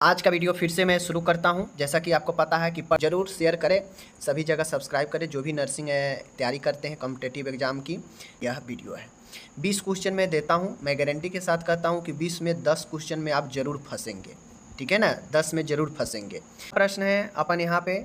आज का वीडियो फिर से मैं शुरू करता हूं। जैसा कि आपको पता है कि ज़रूर शेयर करें, सभी जगह सब्सक्राइब करें। जो भी नर्सिंग तैयारी करते हैं कॉम्पिटिटिव एग्जाम की, यह वीडियो है। 20 क्वेश्चन मैं देता हूं, मैं गारंटी के साथ कहता हूं कि 20 में 10 क्वेश्चन में आप जरूर फंसेंगे। ठीक है ना, 10 में जरूर फंसेंगे। प्रश्न है अपन यहाँ पे,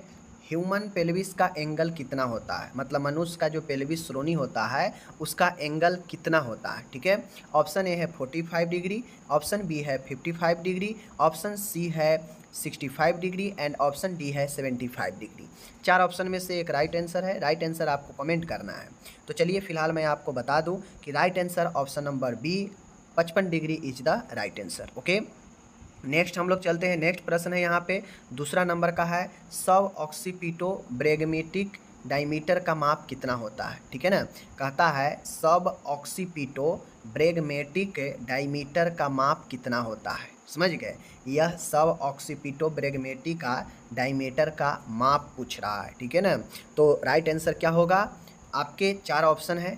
ह्यूमन पेल्विस का एंगल कितना होता है, मतलब मनुष्य का जो पेल्विस श्रोणि होता है उसका एंगल कितना होता है। ठीक है, ऑप्शन ए है 45 डिग्री, ऑप्शन बी है 55 डिग्री, ऑप्शन सी है 65 डिग्री एंड ऑप्शन डी है 75 डिग्री। 4 ऑप्शन में से एक राइट आंसर है। राइट आंसर आपको कमेंट करना है। तो चलिए फिलहाल मैं आपको बता दूं कि right answer option number B 55 degree is the right answer. Okay, next हम लोग चलते हैं। नेक्स्ट प्रश्न है यहाँ पे दूसरा नंबर का है, सब ऑक्सीपिटो ब्रेगमेटिक डायमीटर का माप कितना होता है। ठीक है ना, कहता है सब ऑक्सीपिटो ब्रेगमेटिक डायमीटर का माप कितना होता है। समझ गए, यह सब ऑक्सीपिटो ब्रेगमेटिक का डायमीटर का माप पूछ रहा है। ठीक है ना, तो राइट आंसर क्या होगा, आपके 4 ऑप्शन है,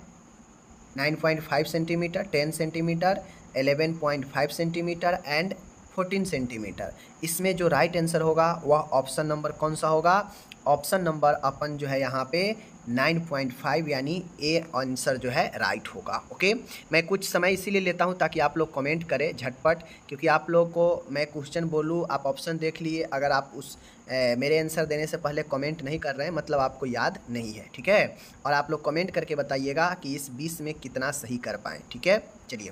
9.5 centimetre, 10 centimetre, 11.5 centimetre and 14 centimetre. इसमें जो राइट आंसर होगा वह ऑप्शन नंबर कौन सा होगा, ऑप्शन नंबर अपन जो है यहाँ पे 9.5 यानी ए आंसर जो है राइट होगा। ओके, मैं कुछ समय इसीलिए लेता हूँ ताकि आप लोग कमेंट करें झटपट, क्योंकि आप लोग को मैं क्वेश्चन बोलूँ, आप ऑप्शन देख लिए, अगर आप उस मेरे आंसर देने से पहले कमेंट नहीं कर रहे हैं मतलब आपको याद नहीं है। ठीक है, और आप लोग कमेंट करके बताइएगा कि इस 20 में कितना सही कर पाएँ। ठीक है, चलिए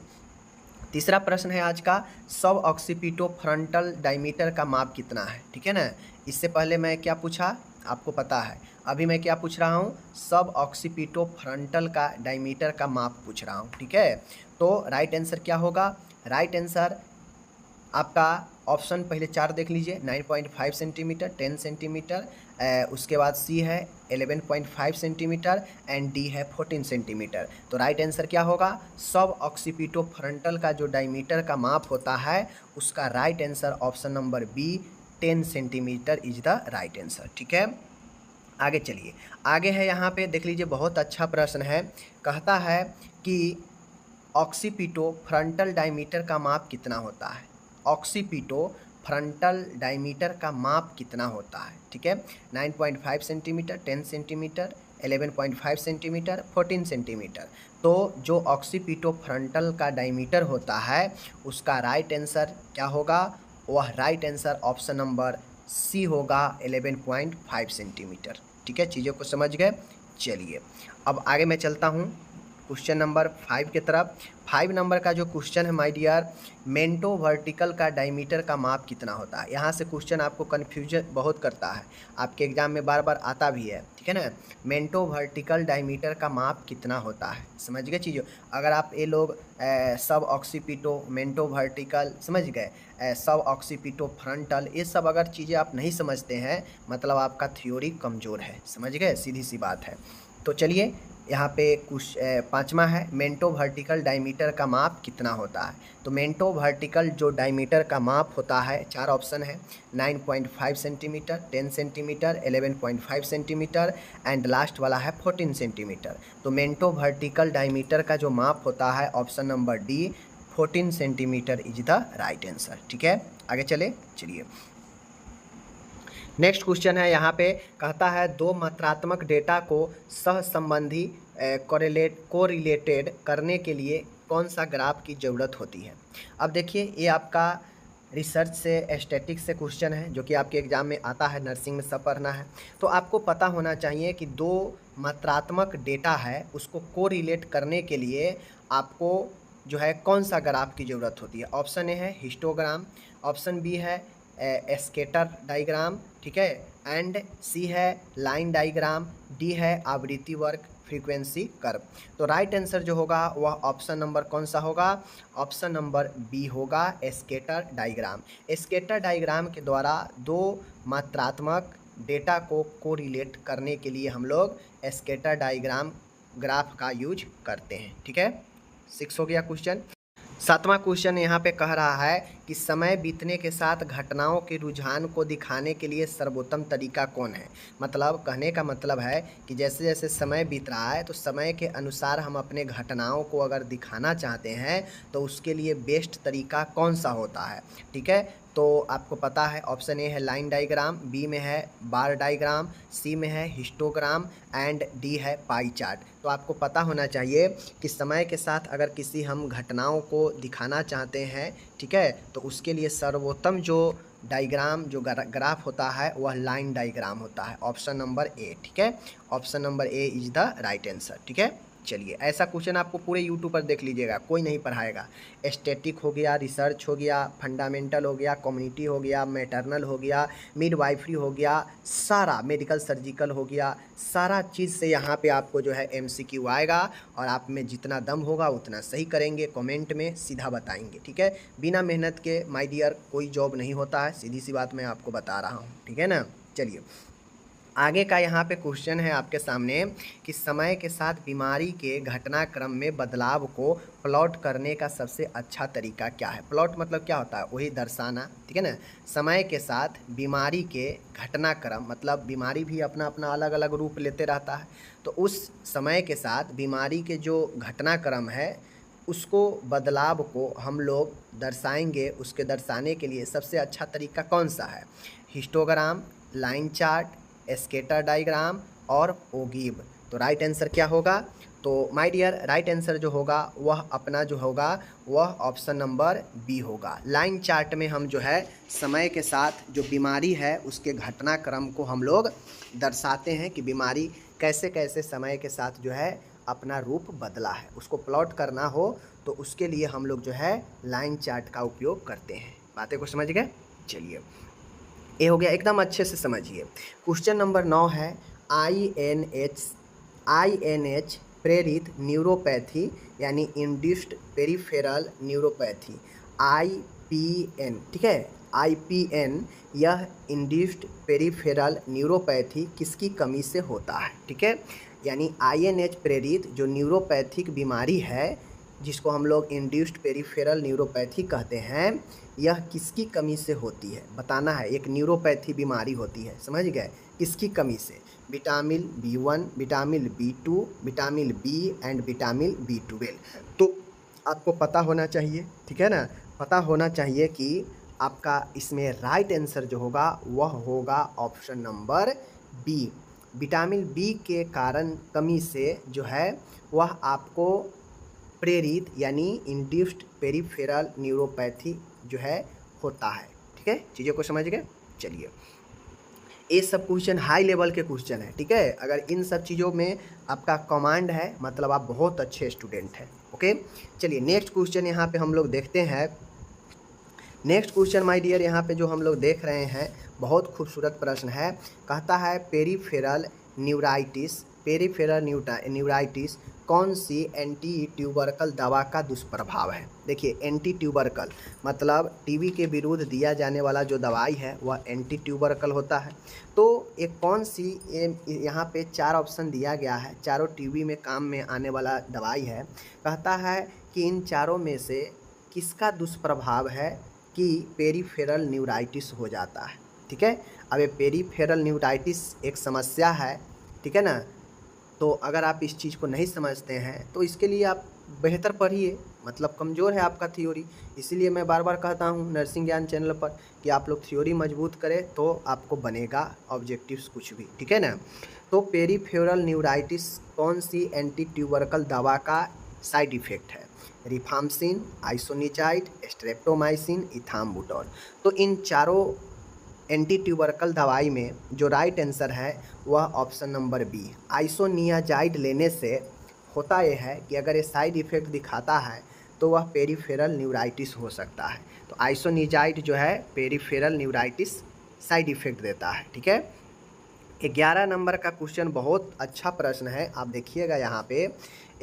तीसरा प्रश्न है आज का, सब ऑक्सीपिटो फ्रंटल डायमीटर का माप कितना है। ठीक है ना, इससे पहले मैं क्या पूछा आपको पता है, अभी मैं क्या पूछ रहा हूँ, सब ऑक्सीपिटो फ्रंटल का डायमीटर का माप पूछ रहा हूँ। ठीक है, तो राइट आंसर क्या होगा, राइट आंसर आपका ऑप्शन पहले 4 देख लीजिए, 9.5 सेंटीमीटर, 10 सेंटीमीटर, उसके बाद सी है 11.5 सेंटीमीटर एंड डी है 14 सेंटीमीटर। तो राइट आंसर क्या होगा, सब ऑक्सीपिटो फ्रंटल का जो डायमीटर का माप होता है उसका right answer option number B 10 centimetre is the right answer. ठीक है, आगे चलिए, आगे है यहाँ पे देख लीजिए, बहुत अच्छा प्रश्न है। कहता है कि ऑक्सीपिटो फ्रंटल डायमीटर का माप कितना होता है, ऑक्सीपिटो फ्रंटल डायमीटर का माप कितना होता है। ठीक है, 9.5 सेंटीमीटर, 10 सेंटीमीटर, 11.5 सेंटीमीटर, 14 सेंटीमीटर। तो जो ऑक्सीपिटो फ्रंटल का डायमीटर होता है उसका राइट आंसर क्या होगा, वह right answer option number C होगा 11.5 सेंटीमीटर। ठीक है, चीज़ों को समझ गए। चलिए अब आगे मैं चलता हूँ क्वेश्चन नंबर 5 की तरफ। 5 नंबर का जो क्वेश्चन है माय डियर, मेंटो वर्टिकल का डायमीटर का माप कितना होता है। यहाँ से क्वेश्चन आपको कन्फ्यूजन बहुत करता है, आपके एग्जाम में बार बार आता भी है। ठीक है ना, मेंटो वर्टिकल डायमीटर का माप कितना होता है, समझ गए चीज़ों। अगर आप ये लोग सब ऑक्सीपिटो मेंटो वर्टिकल समझ गए, सब ऑक्सीपिटो फ्रंटल, ये सब अगर चीज़ें आप नहीं समझते हैं मतलब आपका थ्योरी कमज़ोर है, समझ गए, सीधी सी बात है। तो चलिए यहाँ पे कुछ 5वां है, मेंटो वर्टिकल डायमीटर का माप कितना होता है। तो मेंटो वर्टिकल जो डायमीटर का माप होता है, 4 ऑप्शन है, 9.5 centimetre, 10 centimetre, 11.5 centimetre and last वाला है 14 सेंटीमीटर। तो मेंटो वर्टिकल डायमीटर का जो माप होता है option number D 14 centimetre is the right answer. ठीक है, आगे चलिए नेक्स्ट क्वेश्चन है यहाँ पे, कहता है दो मात्रात्मक डेटा को सहसंबंधी कोरिलेटेड करने के लिए कौन सा ग्राफ की ज़रूरत होती है। अब देखिए ये आपका रिसर्च से स्टैटिक्स से क्वेश्चन है जो कि आपके एग्जाम में आता है, नर्सिंग में सब पढ़ना है। तो आपको पता होना चाहिए कि दो मात्रात्मक डेटा है उसको कोरिलेट करने के लिए आपको जो है कौन सा ग्राफ की ज़रूरत होती है। ऑप्शन ए है हिस्टोग्राम, ऑप्शन बी है स्केटर डायग्राम, ठीक है, एंड सी है लाइन डायग्राम, डी है आवृत्ति वर्ग फ्रीक्वेंसी कर्व। तो राइट आंसर जो होगा वह ऑप्शन नंबर कौन सा होगा, ऑप्शन नंबर बी होगा स्केटर डायग्राम। स्केटर डायग्राम के द्वारा दो मात्रात्मक डेटा को कोरिलेट करने के लिए हम लोग स्केटर डायग्राम ग्राफ का यूज करते हैं। ठीक है, 6 हो गया क्वेश्चन। 7वां क्वेश्चन यहाँ पे कह रहा है कि समय बीतने के साथ घटनाओं के रुझान को दिखाने के लिए सर्वोत्तम तरीका कौन है। मतलब कहने का मतलब है कि जैसे जैसे समय बीत रहा है तो समय के अनुसार हम अपने घटनाओं को अगर दिखाना चाहते हैं तो उसके लिए बेस्ट तरीका कौन सा होता है। ठीक है, तो आपको पता है ऑप्शन ए है लाइन डायग्राम, बी में है बार डायग्राम, सी में है हिस्टोग्राम एंड डी है पाई चार्ट। तो आपको पता होना चाहिए कि समय के साथ अगर किसी हम घटनाओं को दिखाना चाहते हैं, ठीक है, तो उसके लिए सर्वोत्तम जो डायग्राम जो ग्राफ होता है वह लाइन डायग्राम होता है। ऑप्शन नंबर ए, ठीक है, option number A is the right answer, ठीक है। चलिए ऐसा क्वेश्चन आपको पूरे यूट्यूब पर देख लीजिएगा, कोई नहीं पढ़ाएगा। स्टैटिक हो गया, रिसर्च हो गया, फंडामेंटल हो गया, कम्युनिटी हो गया, मैटरनल हो गया, मिडवाइफरी हो गया, सारा मेडिकल सर्जिकल हो गया, सारा चीज़ से यहाँ पे आपको जो है MCQ आएगा और आप में जितना दम होगा उतना सही करेंगे, कमेंट में सीधा बताएंगे, ठीक है। बिना मेहनत के माय डियर कोई जॉब नहीं होता है, सीधी सी बात मैं आपको बता रहा हूँ, ठीक है ना। चलिए आगे का यहाँ पे क्वेश्चन है आपके सामने कि समय के साथ बीमारी के घटनाक्रम में बदलाव को प्लॉट करने का सबसे अच्छा तरीका क्या है। प्लॉट मतलब क्या होता है, वही दर्शाना, ठीक है ना। समय के साथ बीमारी के घटनाक्रम मतलब बीमारी भी अपना अपना अलग अलग रूप लेते रहता है, तो उस समय के साथ बीमारी के जो घटनाक्रम है उसको बदलाव को हम लोग दर्शाएंगे। उसके दर्शाने के लिए सबसे अच्छा तरीका कौन सा है, histogram, line chart, scatter diagram और ओगिव। तो राइट आंसर क्या होगा, तो माय डियर राइट आंसर जो होगा वह अपना जो होगा वह ऑप्शन नंबर बी होगा। लाइन चार्ट में हम जो है समय के साथ जो बीमारी है उसके घटनाक्रम को हम लोग दर्शाते हैं कि बीमारी कैसे कैसे समय के साथ जो है अपना रूप बदला है। उसको प्लॉट करना हो तो उसके लिए हम लोग जो है लाइन चार्ट का उपयोग करते हैं। बातें को समझ गए। चलिए ये हो गया, एकदम अच्छे से समझिए। क्वेश्चन नंबर 9 है INH प्रेरित न्यूरोपैथी यानी इंड्यूस्ड पेरिफेरल न्यूरोपैथी IPN, ठीक है, IPN यह इंड्यूस्ड पेरिफेरल न्यूरोपैथी किसकी कमी से होता है, ठीक है। यानी INH प्रेरित जो न्यूरोपैथिक बीमारी है जिसको हम लोग इंड्यूस्ड पेरिफेरल न्यूरोपैथी कहते हैं, यह किसकी कमी से होती है बताना है। एक न्यूरोपैथी बीमारी होती है, समझ गए, किसकी कमी से, vitamin B1, vitamin B2, vitamin B and vitamin B12। तो आपको पता होना चाहिए, ठीक है ना, पता होना चाहिए कि आपका इसमें राइट आंसर जो होगा वह होगा option number B. Vitamin B के कारण कमी से जो है वह आपको प्रेरित यानी इंड्यूस्ड पेरिफेरल न्यूरोपैथी जो है होता है, ठीक है। चीज़ों को समझ गए। चलिए ये सब क्वेश्चन हाई लेवल के क्वेश्चन है, ठीक है। अगर इन सब चीज़ों में आपका कमांड है मतलब आप बहुत अच्छे स्टूडेंट हैं, ओके। चलिए नेक्स्ट क्वेश्चन यहाँ पे हम लोग देखते हैं। नेक्स्ट क्वेश्चन माय डियर यहाँ पे जो हम लोग देख रहे हैं बहुत खूबसूरत प्रश्न है। कहता है पेरिफेरल न्यूराइटिस कौन सी एंटी ट्यूबरकल दवा का दुष्प्रभाव है। देखिए एंटी ट्यूबरकल मतलब टीबी के विरुद्ध दिया जाने वाला जो दवाई है वह एंटी ट्यूबरकल होता है। तो एक कौन सी, यहाँ पे 4 ऑप्शन दिया गया है, चारों टीबी में काम में आने वाला दवाई है। कहता है कि इन चारों में से किसका दुष्प्रभाव है कि पेरिफेरल न्यूराइटिस हो जाता है, ठीक है। अब ये पेरिफेरल न्यूराइटिस एक समस्या है, ठीक है ना। तो अगर आप इस चीज़ को नहीं समझते हैं तो इसके लिए आप बेहतर पढ़िए, मतलब कमज़ोर है आपका थ्योरी। इसीलिए मैं बार बार कहता हूँ नर्सिंग ज्ञान चैनल पर कि आप लोग थ्योरी मजबूत करें तो आपको बनेगा ऑब्जेक्टिव्स कुछ भी, ठीक है ना। तो पेरिफेरल न्यूराइटिस कौन सी एंटी ट्यूबरकल दवा का साइड इफ़ेक्ट है, रिफाम्सिन, आइसोनिजाइड, स्ट्रेप्टोमाइसिन, इथाम्बुटोल। तो इन चारों एंटी ट्यूबरकल दवाई में जो राइट आंसर है वह ऑप्शन नंबर बी। आइसोनियाजाइड लेने से होता यह है कि अगर ये साइड इफ़ेक्ट दिखाता है तो वह पेरिफेरल न्यूराइटिस हो सकता है। तो आइसोनिजाइड जो है पेरिफेरल न्यूराइटिस साइड इफ़ेक्ट देता है, ठीक है। 11 नंबर का क्वेश्चन बहुत अच्छा प्रश्न है, आप देखिएगा यहाँ पे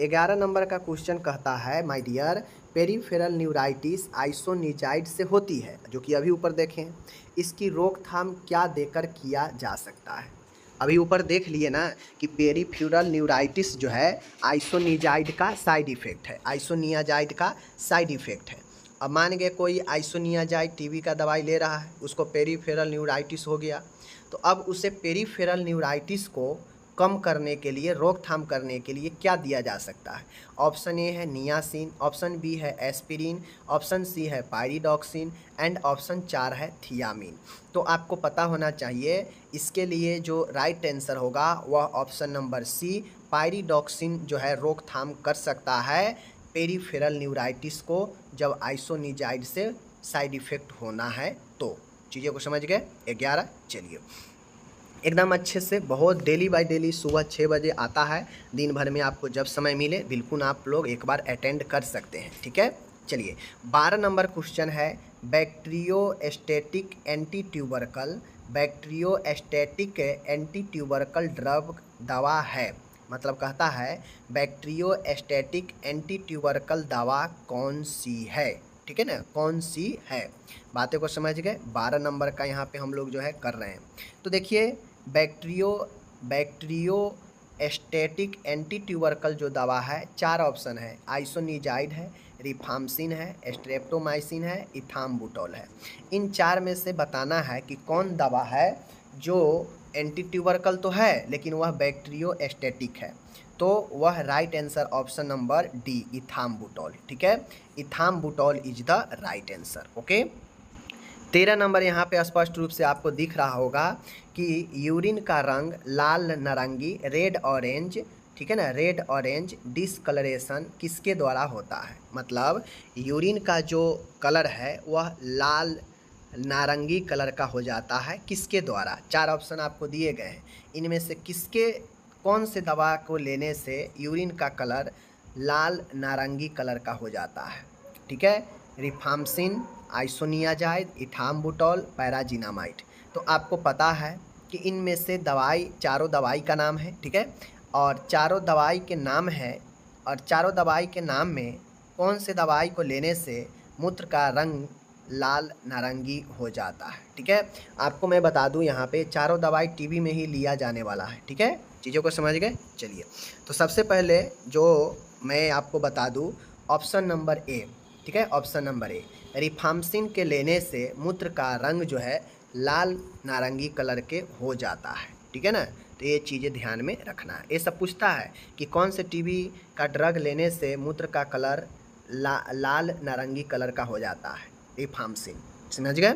11 नंबर का क्वेश्चन कहता है माय डियर पेरिफेरल न्यूराइटिस आइसोनिजाइड से होती है, जो कि अभी ऊपर देखें, इसकी रोकथाम क्या देकर किया जा सकता है। अभी ऊपर देख लिए ना कि पेरिफेरल न्यूराइटिस जो है आइसोनिजाइड का साइड इफ़ेक्ट है, आइसोनियाजाइड का साइड इफ़ेक्ट है। अब मान गए कोई आइसोनियाजाइड टीबी का दवाई ले रहा है, उसको पेरिफेरल न्यूराइटिस हो गया, तो अब उसे पेरिफेरल न्यूराइटिस को कम करने के लिए, रोकथाम करने के लिए क्या दिया जा सकता है? ऑप्शन ए है नियासिन, ऑप्शन बी है एस्पिरिन, ऑप्शन सी है पायरिडॉक्सिन एंड ऑप्शन 4 है थियामिन। तो आपको पता होना चाहिए इसके लिए जो राइट आंसर होगा वह ऑप्शन नंबर सी पायरिडॉक्सिन जो है रोकथाम कर सकता है पेरिफेरल न्यूराइटिस को, जब आइसोनिजाइड से साइड इफ़ेक्ट होना है तो। चीज़ों को समझ गए? 11। चलिए एकदम अच्छे से, बहुत डेली बाय डेली सुबह 6 बजे आता है, दिन भर में आपको जब समय मिले बिल्कुल आप लोग एक बार अटेंड कर सकते हैं, ठीक है। चलिए 12 नंबर क्वेश्चन है bacteriostatic anti tubercle, bacteriostatic anti tubercle drug दवा है, मतलब कहता है बैक्टीरियोस्टैटिक एंटी ट्यूबरकल दवा कौन सी है, ठीक है ना, कौन सी है। बातें को समझ गए? 12 नंबर का यहाँ पे हम लोग जो है कर रहे हैं। तो देखिए बैक्टीरियोस्टैटिक एंटी ट्यूबरकल जो दवा है, 4 ऑप्शन है, आइसोनिजाइड है, रिफाम्सिन है, स्ट्रेप्टोमाइसिन है, इथाम्बुटोल है। इन 4 में से बताना है कि कौन दवा है जो एंटी ट्यूबरकल तो है लेकिन वह बैक्टीरियोस्टैटिक है। तो वह right answer option number D ethambutol, ठीक है, ethambutol is the right answer. Okay 13 number यहाँ पे स्पष्ट रूप से आपको दिख रहा होगा कि यूरिन का रंग लाल नारंगी रेड ऑरेंज, ठीक है ना, रेड ऑरेंज डिस्कलरेशन किसके द्वारा होता है? मतलब यूरिन का जो कलर है वह लाल नारंगी कलर का हो जाता है किसके द्वारा? 4 ऑप्शन आपको दिए गए हैं, इनमें से किसके, कौन से दवा को लेने से यूरिन का कलर लाल नारंगी कलर का हो जाता है? ठीक है, रिफाम्सिन, आइसोनियाजाइड, इथाम्बुटोल, पैराजिनामाइड। तो आपको पता है कि इनमें से दवाई, चारों दवाई का नाम है, ठीक है, और चारों दवाई के नाम है, और चारों दवाई के नाम में कौन से दवाई को लेने से मूत्र का रंग लाल नारंगी हो जाता है, ठीक है। आपको मैं बता दूं यहाँ पे चारों दवाई टीबी में ही लिया जाने वाला है, ठीक है, चीज़ों को समझ गए। चलिए तो सबसे पहले जो मैं आपको बता दूं ऑप्शन नंबर ए, ठीक है, ऑप्शन नंबर ए रिफाम्सिन के लेने से मूत्र का रंग जो है लाल नारंगी कलर के हो जाता है, ठीक है ना। तो ये चीज़ें ध्यान में रखना है। ये सब पूछता है कि कौन से टीबी का ड्रग लेने से मूत्र का कलर लाल नारंगी कलर का हो जाता है, रिफाम्सिन, समझ गए।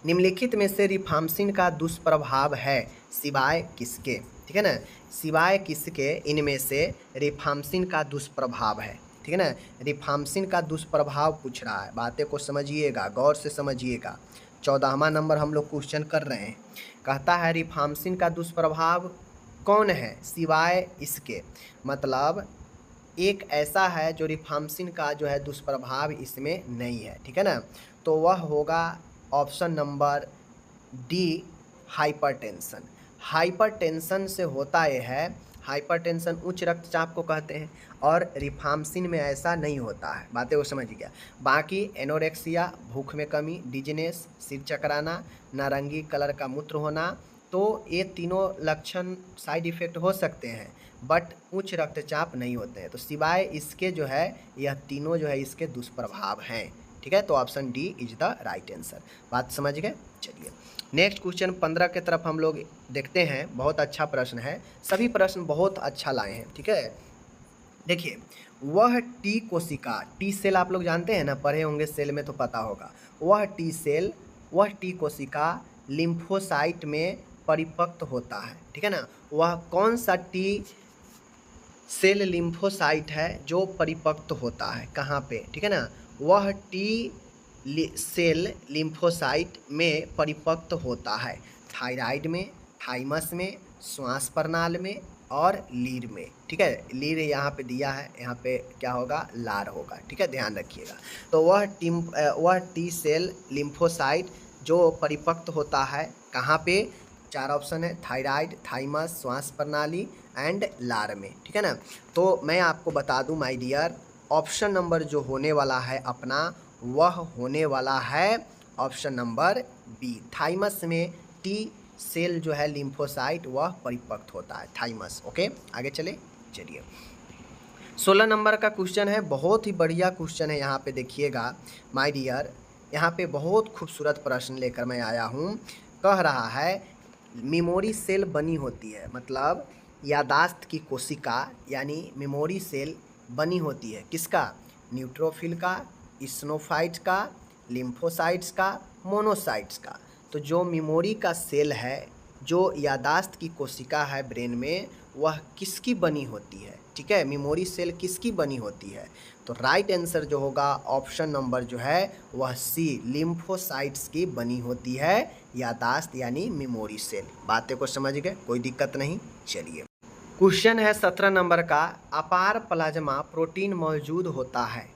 निम्नलिखित में से रिफाम्सिन का दुष्प्रभाव है सिवाय किसके, ठीक है ना, सिवाय किसके इनमें से रिफाम्सिन का दुष्प्रभाव है, ठीक है ना। रिफाम्सिन का दुष्प्रभाव पूछ रहा है, बातें को समझिएगा, गौर से समझिएगा। 14वां नंबर हम लोग क्वेश्चन कर रहे हैं, कहता है रिफाम्सिन का दुष्प्रभाव कौन है सिवाय इसके, मतलब एक ऐसा है जो रिफाम्सिन का जो है दुष्प्रभाव इसमें नहीं है, ठीक है ना। तो वह होगा option number D hypertension. Hypertension से होता यह है, हाइपरटेंशन उच्च रक्तचाप को कहते हैं, और रिफाम्सिन में ऐसा नहीं होता है, बातें वो समझ गया। बाकी एनोरेक्सिया, भूख में कमी, डिजनेस, सिर चकराना, नारंगी कलर का मूत्र होना, तो ये तीनों लक्षण साइड इफ़ेक्ट हो सकते हैं बट उच्च रक्तचाप नहीं होते हैं। तो सिवाय इसके जो है यह तीनों जो है इसके दुष्प्रभाव हैं, ठीक है। तो option D is the right answer, बात समझ गए। चलिए नेक्स्ट क्वेश्चन 15 के तरफ हम लोग देखते हैं। बहुत अच्छा प्रश्न है, सभी प्रश्न बहुत अच्छा लाए हैं, ठीक है। देखिए वह टी कोशिका, टी सेल आप लोग जानते हैं ना, पढ़े होंगे सेल में तो पता होगा। वह टी सेल, वह टी कोशिका लिम्फोसाइट में परिपक्व होता है, ठीक है ना। वह कौन सा टी सेल लिम्फोसाइट है जो परिपक्व होता है, कहाँ पे, ठीक है ना। वह टी सेल लिम्फोसाइट में परिपक्व होता है थायराइड में, थाइमस में, श्वास प्रणाली में और लीर में, ठीक है। लीर यहाँ पे दिया है, यहाँ पे क्या होगा, लार होगा, ठीक है, ध्यान रखिएगा। तो वह टी सेल लिम्फोसाइट जो परिपक्व होता है कहाँ पे, 4 ऑप्शन है, थायराइड, थाइमस, श्वास प्रणाली एंड लार में, ठीक है ना। तो मैं आपको बता दूं माय डियर, ऑप्शन नंबर जो होने वाला है अपना, वह होने वाला है ऑप्शन नंबर बी, थाइमस में टी सेल जो है लिम्फोसाइट वह परिपक्व होता है, थाइमस। ओके आगे चले। चलिए 16 नंबर का क्वेश्चन है, बहुत ही बढ़िया क्वेश्चन है। यहाँ पे देखिएगा माय डियर, यहाँ पे बहुत खूबसूरत प्रश्न लेकर मैं आया हूँ। कह रहा है मेमोरी सेल बनी होती है, मतलब यादाश्त की कोशिका यानी मेमोरी सेल बनी होती है किसका? न्यूट्रोफिल का, इस्नोफाइट्स का, लिम्फोसाइट्स का, मोनोसाइट्स का। तो जो मेमोरी का सेल है, जो यादाश्त की कोशिका है ब्रेन में, वह किसकी बनी होती है? ठीक है, मेमोरी सेल किसकी बनी होती है? तो राइट आंसर जो होगा ऑप्शन नंबर जो है वह सी, लिम्फोसाइट्स की बनी होती है यादाश्त यानी मेमोरी सेल। बातें को समझ गए? कोई दिक्कत नहीं। चलिए, क्वेश्चन है 17 नंबर का, अपार प्लाज्मा प्रोटीन मौजूद होता है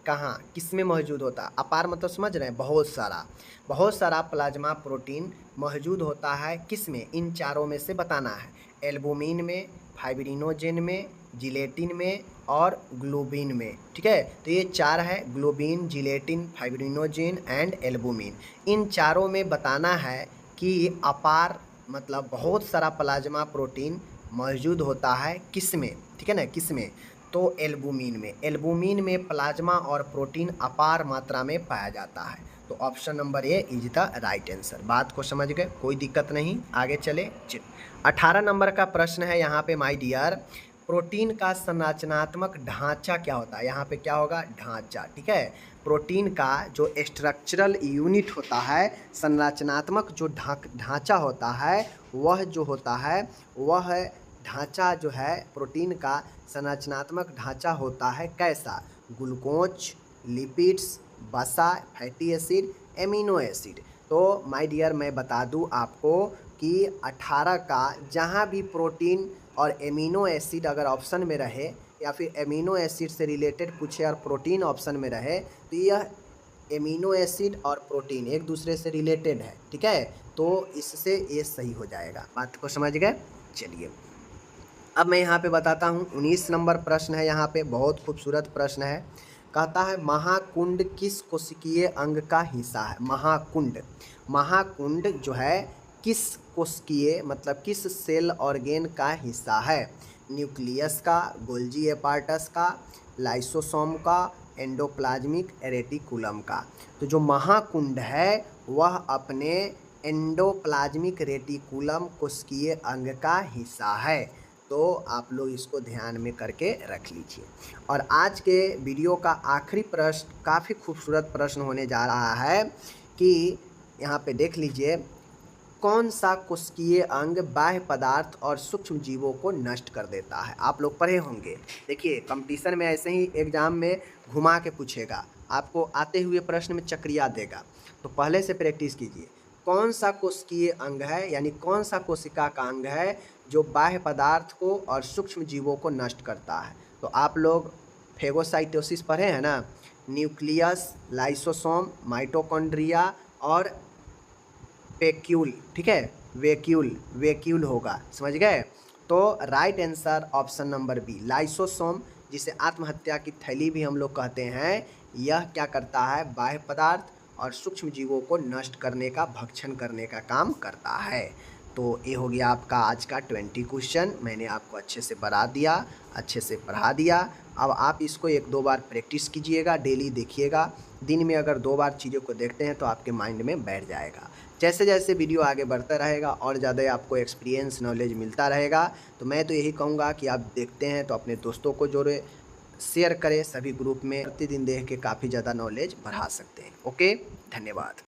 कहाँ? किस में मौजूद होता है? अपार मतलब समझ रहे हैं, बहुत सारा प्लाज्मा प्रोटीन मौजूद होता है किस में? इन चारों में से बताना है। एल्बुमिन में, फाइब्रिनोजेन में, जिलेटिन में और ग्लोबिन में। ठीक है, तो ये चार है, globin, gelatin, fibrinogen and albumin. इन चारों में बताना है कि अपार मतलब बहुत सारा प्लाज्मा प्रोटीन मौजूद होता है किस में? ठीक है ना, किस में? तो एल्बुमिन में। एल्बुमिन में प्लाज्मा और प्रोटीन अपार मात्रा में पाया जाता है। तो option number A is the right answer. बात को समझ गए? कोई दिक्कत नहीं। आगे चले। 18 नंबर का प्रश्न है यहाँ पे माय डियर, प्रोटीन का संरचनात्मक ढांचा क्या होता है? यहाँ पे क्या होगा? ढांचा। ठीक है, प्रोटीन का जो स्ट्रक्चरल यूनिट होता है, संरचनात्मक जो ढांचा होता है, वह जो होता है वह ढांचा जो है प्रोटीन का संरचनात्मक ढांचा होता है कैसा? ग्लूकोज, लिपिड्स, वसा, फैटी एसिड, एमिनो एसिड। तो माय डियर मैं बता दूं आपको कि 18 का जहां भी प्रोटीन और एमिनो एसिड अगर ऑप्शन में रहे या फिर एमिनो एसिड से रिलेटेड पूछे और प्रोटीन ऑप्शन में रहे, तो यह एमिनो एसिड और प्रोटीन एक दूसरे से रिलेटेड है। ठीक है, तो इससे ये सही हो जाएगा। बात को समझ गए? चलिए, अब मैं यहाँ पे बताता हूँ। 19 नंबर प्रश्न है यहाँ पे, बहुत खूबसूरत प्रश्न है। कहता है महाकुंड किस कोशिकीय अंग का हिस्सा है? महाकुंड, महाकुंड जो है किस कोशिकीय मतलब किस सेल ऑर्गेन का हिस्सा है? न्यूक्लियस का, गोल्जी एपार्टस का, लाइसोसोम का, एंडोप्लाज्मिक रेटिकुलम का। तो जो महाकुंड है वह अपने एंडोप्लाज्मिक रेटिकुलम कोशिकीय अंग का हिस्सा है। तो आप लोग इसको ध्यान में करके रख लीजिए। और आज के वीडियो का आखिरी प्रश्न काफ़ी खूबसूरत प्रश्न होने जा रहा है कि यहाँ पे देख लीजिए, कौन सा कोशिकीय अंग बाह्य पदार्थ और सूक्ष्म जीवों को नष्ट कर देता है? आप लोग पढ़े होंगे। देखिए, कंपटीशन में ऐसे ही एग्जाम में घुमा के पूछेगा, आपको आते हुए प्रश्न में चक्रिया देगा, तो पहले से प्रैक्टिस कीजिए। कौन सा कोशिकीय अंग है यानी कौन सा कोशिका का अंग है जो बाह्य पदार्थ को और सूक्ष्म जीवों को नष्ट करता है? तो आप लोग फेगोसाइटोसिस पढ़े हैं ना, न्यूक्लियस, लाइसोसोम, माइटोकॉन्ड्रिया और वेक्यूल। ठीक है, वेक्यूल होगा, समझ गए? तो right answer option number B, lysosome, जिसे आत्महत्या की थैली भी हम लोग कहते हैं, यह क्या करता है? बाह्य पदार्थ और सूक्ष्म जीवों को नष्ट करने का, भक्षण करने का काम करता है। तो ये हो गया आपका आज का 20 क्वेश्चन। मैंने आपको अच्छे से बता दिया, अच्छे से पढ़ा दिया। अब आप इसको 1-2 बार प्रैक्टिस कीजिएगा, डेली देखिएगा। दिन में अगर 2 बार चीज़ों को देखते हैं तो आपके माइंड में बैठ जाएगा। जैसे जैसे वीडियो आगे बढ़ता रहेगा और ज़्यादा आपको एक्सपीरियंस, नॉलेज मिलता रहेगा। तो मैं तो यही कहूँगा कि आप देखते हैं तो अपने दोस्तों को जोड़े, शेयर करें सभी ग्रुप में। प्रतिदिन देख के काफ़ी ज़्यादा नॉलेज बढ़ा सकते हैं। ओके, धन्यवाद।